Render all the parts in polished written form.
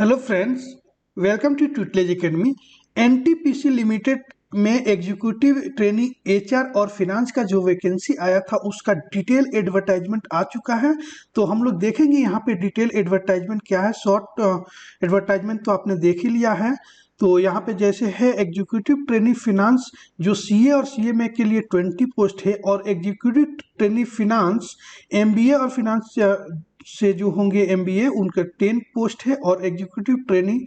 Hello friends, welcome to tutelage academy. NTPC limited में executive trainee HR और finance का जो वैकेंसी आया था उसका डिटेल एडवर्टाइजमेंट आ चुका है। तो हम लोग देखेंगे यहाँ पे डिटेल एडवर्टाइजमेंट क्या है। शॉर्ट एडवर्टाइजमेंट तो आपने देख ही लिया है। तो यहाँ पे जैसे है एग्जीक्यूटिव ट्रेनी फिनांस जो सीए और सीएमए के लिए 20 पोस्ट है, और एग्जीक्यूटिव ट्रेनी फिनांस एमबीए और फिनांस से जो होंगे एमबीए उनका 10 पोस्ट है, और एग्जीक्यूटिव ट्रेनिंग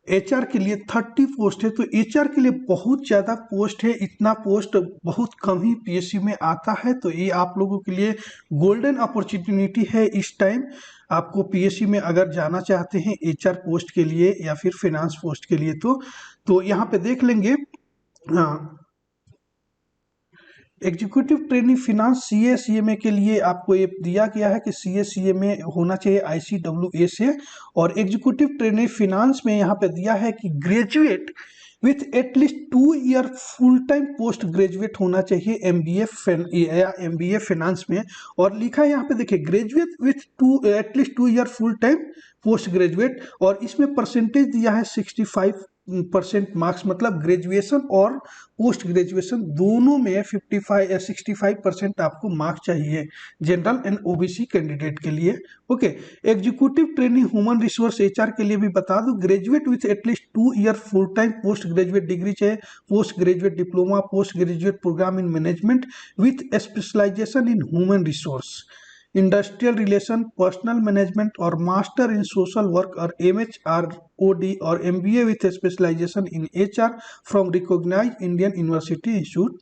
एचआर के लिए 30 पोस्ट है। तो एचआर के लिए बहुत ज़्यादा पोस्ट है, इतना पोस्ट बहुत कम ही पीएसयू में आता है। तो ये आप लोगों के लिए गोल्डन अपॉर्चुनिटी है इस टाइम। आपको पीएसयू में अगर जाना चाहते हैं एचआर पोस्ट के लिए या फिर फाइनेंस पोस्ट के लिए तो यहाँ पे देख लेंगे। Executive training finance CA CMA के लिए आपको ये दिया गया है कि सीए सीएमए होना चाहिए आईसीडब्ल्यूए से, और एग्जीक्यूटिव ट्रेनिंग फिनांस में यहाँ पे दिया है कि graduate with at least 2 year full time post graduate होना चाहिए एमबीए या एमबीए फाइनेंस में। और लिखा है यहाँ पे देखिए graduate with at least 2 year full time post graduate, और इसमें परसेंटेज दिया है 65% मार्क्स, मतलब ग्रेजुएशन और पोस्ट ग्रेजुएशन दोनों में 65% आपको मार्क्स चाहिए जनरल एंड ओबीसी कैंडिडेट के लिए। Okay, executive training human resource HR के लिए भी बता दूं, graduate with at least 2 year full time post graduate degree चाहिए, post graduate diploma, post graduate programme in management with specialisation in human resource, industrial relation, personal management और master in social work और MHROD और MBA with specialisation in HR from recognise Indian university institute.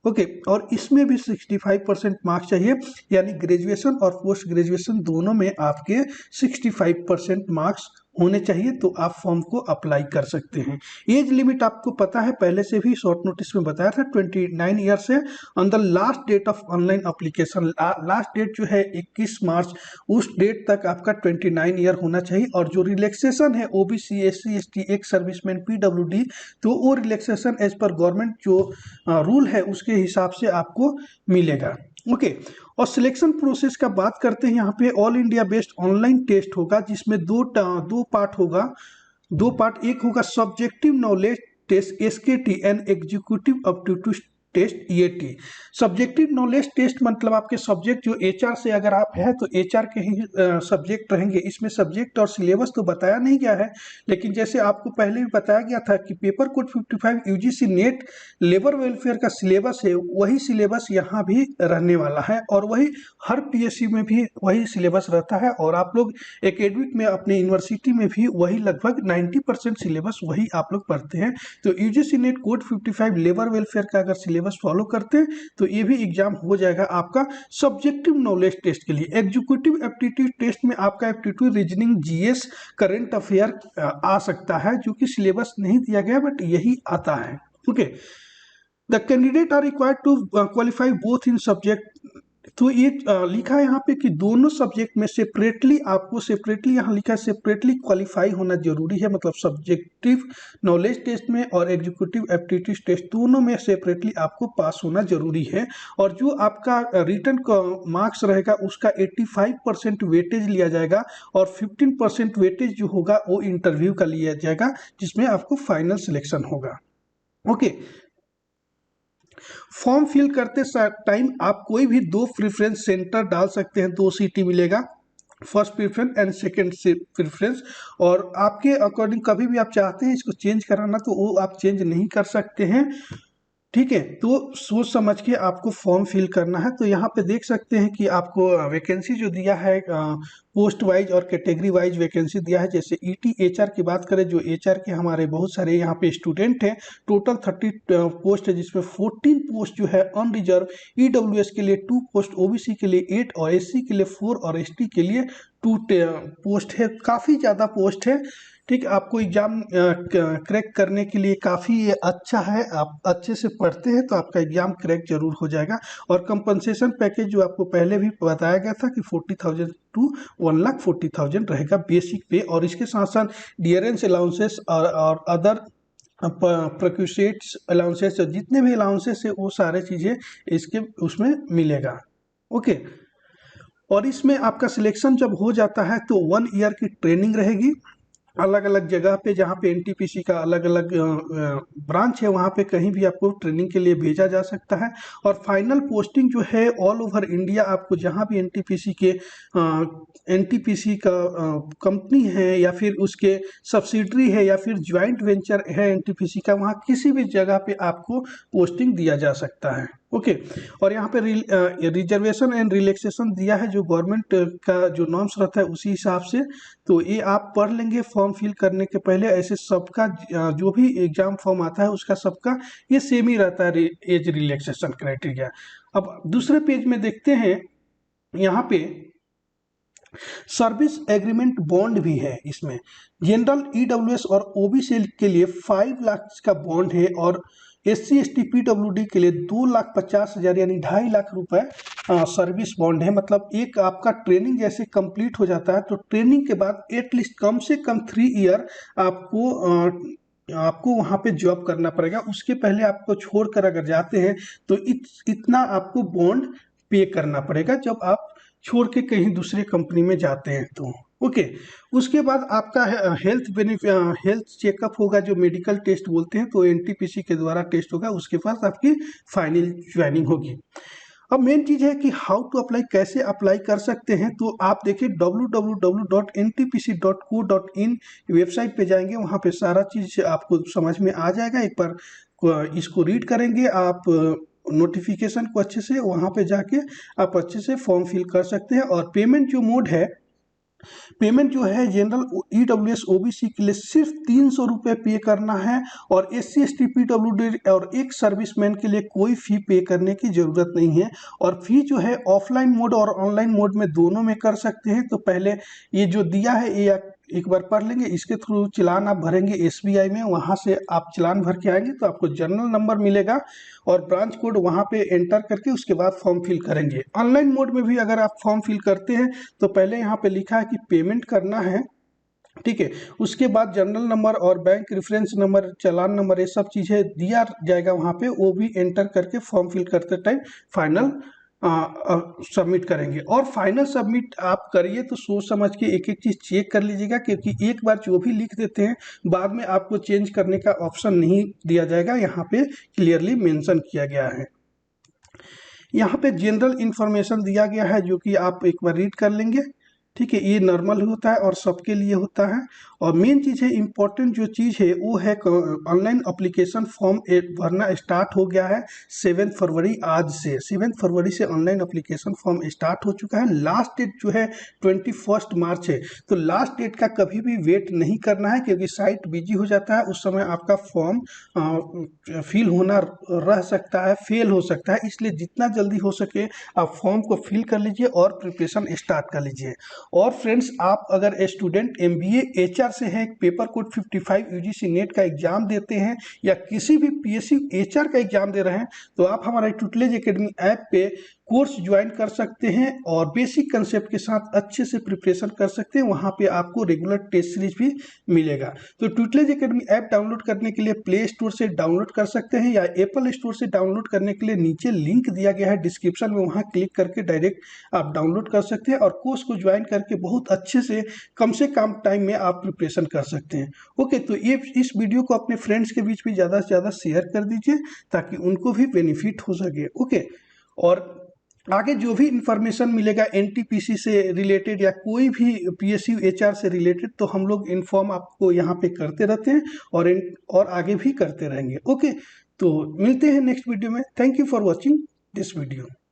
Okay, और इसमें भी 65% marks चाहिए, यानी graduation और post graduation दोनों में आपके 65% मार्क्स होने चाहिए, तो आप फॉर्म को अप्लाई कर सकते हैं। एज लिमिट आपको पता है, पहले से भी शॉर्ट नोटिस में बताया था 29 ईयर से on the last date of online application. Last date जो है 21 मार्च, उस डेट तक आपका 29 ईयर होना चाहिए। और जो रिलैक्सेशन है OBC SC ST ex serviceman PWD, तो वो रिलैक्सेशन एज पर गवर्नमेंट जो रूल है उसके हिसाब से आपको मिलेगा। ओके, और सिलेक्शन प्रोसेस का बात करते हैं। यहाँ पे all India based online test होगा, जिसमें दो पार्ट होगा। दो पार्ट, एक होगा subjective knowledge test SKT and executive aptitude test EAT। Subjective knowledge test मतलब आपके सब्जेक्ट जो HR से अगर आप हैं तो HR के ही सब्जेक्ट रहेंगे। इसमें सब्जेक्ट और सिलेबस तो बताया नहीं गया है, लेकिन जैसे आपको पहले भी बताया गया था कि paper code 55 UGC net labour welfare का सिलेबस है, वही सिलेबस यहाँ भी रहने वाला है, और वही हर PSC में भी वही सिलेबस रहता है। और आप लोग एकेडमिक में अपने यूनिवर्सिटी में भी वही लगभग 90% सिलेबस वही आप लोग पढ़ते हैं। तो UGC net code 55 labour welfare का अगर सिलेबस फॉलो करते हैं तो ये भी एग्जाम हो जाएगा आपका सब्जेक्टिव नॉलेज टेस्ट के लिए। एग्जीक्यूटिव एप्टीट्यूड टेस्ट में आपका aptitude, reasoning, GS, current affair आ सकता है, जो कि सिलेबस नहीं दिया गया बट यही आता है। Okay, the candidate are required to qualify both in subject. तो ये लिखा है यहाँ पे कि दोनों सब्जेक्ट में सेपरेटली आपको यहाँ लिखा है सेपरेटली क्वालिफाई होना जरूरी है, मतलब सब्जेक्टिव नॉलेज टेस्ट में और एग्जीक्यूटिव एप्टीट्यूड टेस्ट दोनों में सेपरेटली आपको पास होना जरूरी है। और जो आपका रिटर्न का मार्क्स रहेगा उसका 85% वेटेज लिया जाएगा, और 15% वेटेज जो होगा वो इंटरव्यू का लिया जाएगा, जिसमें आपको फाइनल सिलेक्शन होगा। ओके, फॉर्म फिल करते टाइम आप कोई भी 2 प्रेफरेंस सेंटर डाल सकते हैं, 2 सीटी मिलेगा, first preference and second preference. और आपके अकॉर्डिंग कभी भी आप चाहते हैं इसको चेंज कराना तो वो आप चेंज नहीं कर सकते हैं, ठीक है। तो सोच समझ के आपको फॉर्म फिल करना है। तो यहाँ पे देख सकते हैं कि आपको वैकेंसी जो दिया है पोस्ट वाइज और कैटेगरी वाइज वैकेंसी दिया है। जैसे ET HR की बात करें, जो HR के हमारे बहुत सारे यहाँ पे स्टूडेंट हैं, टोटल 30 पोस्ट है, जिसमें 14 पोस्ट जो है अनरिजर्व, EWS के लिए 2 पोस्ट, OBC के लिए 8 और SC के लिए 4 और ST के लिए 2 पोस्ट है। काफ़ी ज़्यादा पोस्ट है, ठीक। आपको एग्जाम क्रैक करने के लिए काफ़ी अच्छा है, आप अच्छे से पढ़ते हैं तो आपका एग्जाम क्रैक जरूर हो जाएगा। और कंपनसेशन पैकेज जो आपको पहले भी बताया गया था कि 40,000 टू 1,40,000 रहेगा बेसिक पे, और इसके साथ साथ डियरेंस अलाउंसेस और अदर प्रोक्यूसेट्स अलाउंसेस, जितने भी अलाउंसेस है वो सारे चीज़ें इसके उसमें मिलेगा। ओके, और इसमें आपका सिलेक्शन जब हो जाता है तो 1 ईयर की ट्रेनिंग रहेगी, अलग अलग जगह पे जहाँ पे एनटीपीसी का अलग अलग ब्रांच है वहाँ पे कहीं भी आपको ट्रेनिंग के लिए भेजा जा सकता है। और फाइनल पोस्टिंग जो है ऑल ओवर इंडिया, आपको जहाँ भी एनटीपीसी का कंपनी है या फिर उसके सब्सिडरी है या फिर ज्वाइंट वेंचर है एनटीपीसी का, वहाँ किसी भी जगह पे आपको पोस्टिंग दिया जा सकता है। ओके, और यहाँ पे रिजर्वेशन एंड रिलैक्सेशन दिया है जो गवर्नमेंट का जो नॉर्म्स रहता है उसी हिसाब से। तो ये आप पढ़ लेंगे फॉर्म फिल करने के पहले। ऐसे सबका जो भी एग्जाम फॉर्म आता है उसका सबका ये सेम ही रहता है एज रिलैक्सेशन क्राइटेरिया। अब दूसरे पेज में देखते हैं, यहाँ पे सर्विस एग्रीमेंट बॉन्ड भी है। इसमें जनरल ईडब्ल्यूएस और ओबीसी के लिए 5 लाख का बॉन्ड है और SC ST PWD के लिए 2,50,000 यानी 2.5 लाख रुपए सर्विस बॉन्ड है। मतलब एक आपका ट्रेनिंग जैसे कंप्लीट हो जाता है तो ट्रेनिंग के बाद एटलीस्ट कम से कम 3 ईयर आपको वहाँ पे जॉब करना पड़ेगा। उसके पहले आपको छोड़कर अगर जाते हैं तो इतना आपको बॉन्ड पे करना पड़ेगा जब आप छोड़ के कहीं दूसरे कंपनी में जाते हैं तो। ओके, उसके बाद आपका हेल्थ चेकअप होगा जो मेडिकल टेस्ट बोलते हैं, तो एनटीपीसी के द्वारा टेस्ट होगा। उसके बाद आपकी फाइनल ज्वाइनिंग होगी। अब मेन चीज़ है कि हाउ टू अप्लाई, कैसे अप्लाई कर सकते हैं। तो आप देखिए www.ntpc.co.in वेबसाइट पे जाएंगे, वहाँ पे सारा चीज़ आपको समझ में आ जाएगा। एक बार इसको रीड करेंगे आप, नोटिफिकेशन को अच्छे से, वहाँ पे जाके आप अच्छे से फॉर्म फिल कर सकते हैं। और पेमेंट जो मोड है, पेमेंट जो है जनरल ईडब्ल्यूएस ओबीसी के लिए सिर्फ 300 रुपये पे करना है और SC ST PWD और एक सर्विसमैन के लिए कोई फी पे करने की ज़रूरत नहीं है। और फी जो है ऑफलाइन मोड और ऑनलाइन मोड में दोनों में कर सकते हैं। तो पहले ये जो दिया है ये एक बार पढ़ लेंगे। इसके थ्रू चालान आप भरेंगे SBI में, वहाँ से आप चालान भर के आएंगे तो आपको जनरल नंबर मिलेगा और ब्रांच कोड वहाँ पे एंटर करके उसके बाद फॉर्म फिल करेंगे। ऑनलाइन मोड में भी अगर आप फॉर्म फिल करते हैं तो पहले यहाँ पे लिखा है कि पेमेंट करना है, ठीक है। उसके बाद जनरल नंबर और बैंक रेफरेंस नंबर, चालान नंबर, ये सब चीज़ें दिया जाएगा वहाँ पे, वो भी एंटर करके फॉर्म फिल करते टाइम फाइनल सबमिट करेंगे। और फाइनल सबमिट आप करिए तो सोच समझ के एक एक चीज़ चेक कर लीजिएगा, क्योंकि एक बार जो भी लिख देते हैं बाद में आपको चेंज करने का ऑप्शन नहीं दिया जाएगा। यहाँ पे क्लियरली मेंशन किया गया है। यहाँ पे जनरल इंफॉर्मेशन दिया गया है जो कि आप एक बार रीड कर लेंगे, ठीक है। ये नॉर्मल होता है और सबके लिए होता है। और मेन चीज़ है, इम्पोर्टेंट जो चीज़ है वो है ऑनलाइन अप्लीकेशन फॉर्म भरना स्टार्ट हो गया है 7 फरवरी। आज से 7 फरवरी से ऑनलाइन अप्लीकेशन फॉर्म स्टार्ट हो चुका है। लास्ट डेट जो है 21 मार्च है। तो लास्ट डेट का कभी भी वेट नहीं करना है, क्योंकि साइट बिजी हो जाता है, उस समय आपका फॉर्म फिल होना रह सकता है, फेल हो सकता है। इसलिए जितना जल्दी हो सके आप फॉर्म को फिल कर लीजिए और प्रिपरेशन स्टार्ट कर लीजिए। और फ्रेंड्स, आप अगर स्टूडेंट MBA HR से हैं, पेपर कोड 55 UGC नेट का एग्जाम देते हैं या किसी भी PSU HR का एग्जाम दे रहे हैं तो आप हमारे ट्यूटलेज एकेडमी ऐप पे कोर्स ज्वाइन कर सकते हैं और बेसिक कंसेप्ट के साथ अच्छे से प्रिपरेशन कर सकते हैं। वहाँ पे आपको रेगुलर टेस्ट सीरीज भी मिलेगा। तो ट्यूटलेज एकेडमी ऐप डाउनलोड करने के लिए प्ले स्टोर से डाउनलोड कर सकते हैं या एप्पल स्टोर से डाउनलोड करने के लिए नीचे लिंक दिया गया है डिस्क्रिप्शन में, वहाँ क्लिक करके डायरेक्ट आप डाउनलोड कर सकते हैं और कोर्स को ज्वाइन करके बहुत अच्छे से कम टाइम में आप प्रिपरेशन कर सकते हैं। ओके, तो ये इस वीडियो को अपने फ्रेंड्स के बीच भी ज़्यादा से ज़्यादा शेयर कर दीजिए ताकि उनको भी बेनिफिट हो सके। ओके, और आगे जो भी इंफॉर्मेशन मिलेगा NTPC से रिलेटेड या कोई भी PSU HR से रिलेटेड तो हम लोग इन्फॉर्म आपको यहाँ पे करते रहते हैं और आगे भी करते रहेंगे। ओके, तो मिलते हैं नेक्स्ट वीडियो में। Thank you for watching this video.